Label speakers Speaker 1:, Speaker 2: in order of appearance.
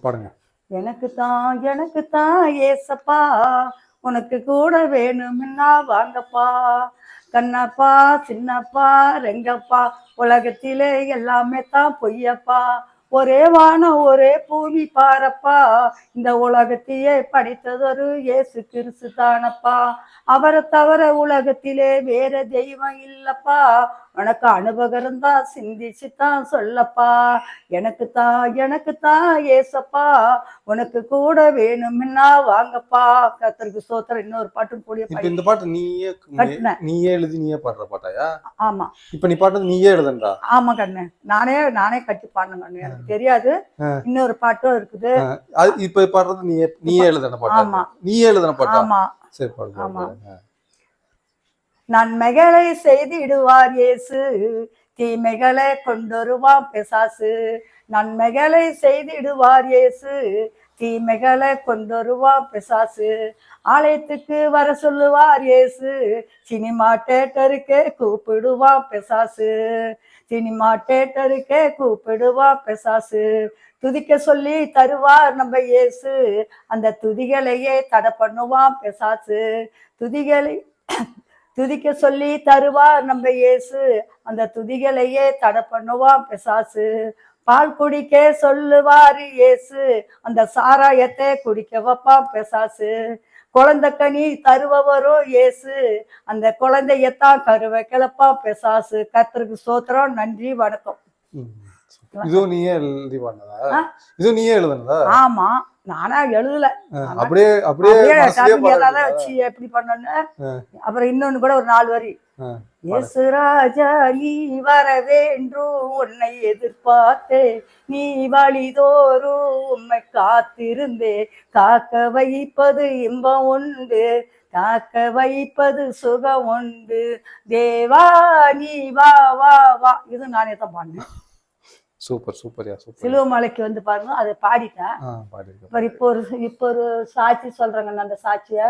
Speaker 1: பாடுங்க.
Speaker 2: எனக்கு தான் ஏசப்பா, உனக்கு கூட வேணும்னா வாங்கப்பா, கண்ணப்பா சின்னப்பா ரெங்கப்பா, உலகத்திலே எல்லாமே தான் பொய்யப்பா, ஒரே வானம் ஒரே பூமி பாரப்பா, இந்த உலகத்தையே படைத்ததொரு இயேசு கிறிஸ்து தானப்பா, அவரை தவிர உலகத்திலே வேற தெய்வம் இல்லப்பா, உனக்கு அனுபவம் தான் சிந்திச்சுதான் சொல்லப்பா, எனக்கு தான் ஏசப்பா, உனக்கு கூட வேணும்னா வாங்கப்பா. கர்த்தருக்கு ஸ்தோத்திரம். இன்னொரு பாட்டும் கூடிய
Speaker 1: இப்ப இந்த பாட்டு நீயே எழுதி நீயே பாடுற பாட்டாயா?
Speaker 2: ஆமா.
Speaker 1: இப்ப நீ பாடுறது நீயே எழுதுன்றா?
Speaker 2: ஆமா கண்ணு, நானே கட்டி பாடணும் கண்ணு, எனக்கு தெரியாது. இன்னொரு பாட்டும் இருக்குது.
Speaker 1: இப்ப பாடுறது நீயே எழுதுன பாட்டா?
Speaker 2: ஆமா.
Speaker 1: நீயே எழுதுன பாட்டா?
Speaker 2: ஆமா.
Speaker 1: சரி பாடுங்க.
Speaker 2: ஆமா. நன்மைகளை செய்திடுவார் இயேசு, தீமைகளை கொண்டொருவான் பிசாசு, நன்மைகளை செய்திடுவார் இயேசு, தீமைகளை கொண்டொருவான் பிசாசு, ஆலயத்துக்கு வர சொல்லுவார் இயேசு, சினிமா தேட்டருக்கே கூப்பிடுவான் பிசாசு, சினிமா தேட்டருக்கே கூப்பிடுவான் பிசாசு, துதிக்க சொல்லி தருவார் நம்ம இயேசு, அந்த துதிகளையே தடை பண்ணுவான் பிசாசு, துதிக்க சொல்லி தருவார் நம்ம இயேசு, அந்த துதிகளையே தடை பண்ணுவான் பிசாசு, பால் குடிக்க சொல்லுவார் இயேசு, அந்த சாராயத்தை குடிக்க வைப்பான் பிசாசு, குழந்தை கனி தருபவரோ இயேசு, அந்த குழந்தையத்தான் கருவை கிளப்பான் பிசாசு. கர்த்தருக்கு ஸ்தோத்திரம். நன்றி, வணக்கம்.
Speaker 1: இதுவும் நீயே எழுதி பண்ணதா? இது நீயே எழுதுனதா?
Speaker 2: ஆமா, நானா எழுதல,
Speaker 1: அப்படியே
Speaker 2: வச்சு எப்படி பண்ணு. அப்புறம் இன்னொன்னு கூட ஒரு 4 வரி, இயேசு ராஜா நீ வர வேண்டும் உன்னை எதிர்பார்த்தே, நீ வழிதோறும் உம்மை காத்திருந்தே, காக்க வைப்பது இன்பம் உண்டு, காக்க வைப்பது சுகம் உண்டு, தேவா நீ வா வா வா. இது நானே தான் பாடினேன்.
Speaker 1: Super சூப்பர்யா super.
Speaker 2: சிலுவமலைக்கு வந்து பாருங்க, அதை பாடிட்டேன். இப்போ ஒரு சாட்சி சொல்றாங்க, அந்த சாட்சிய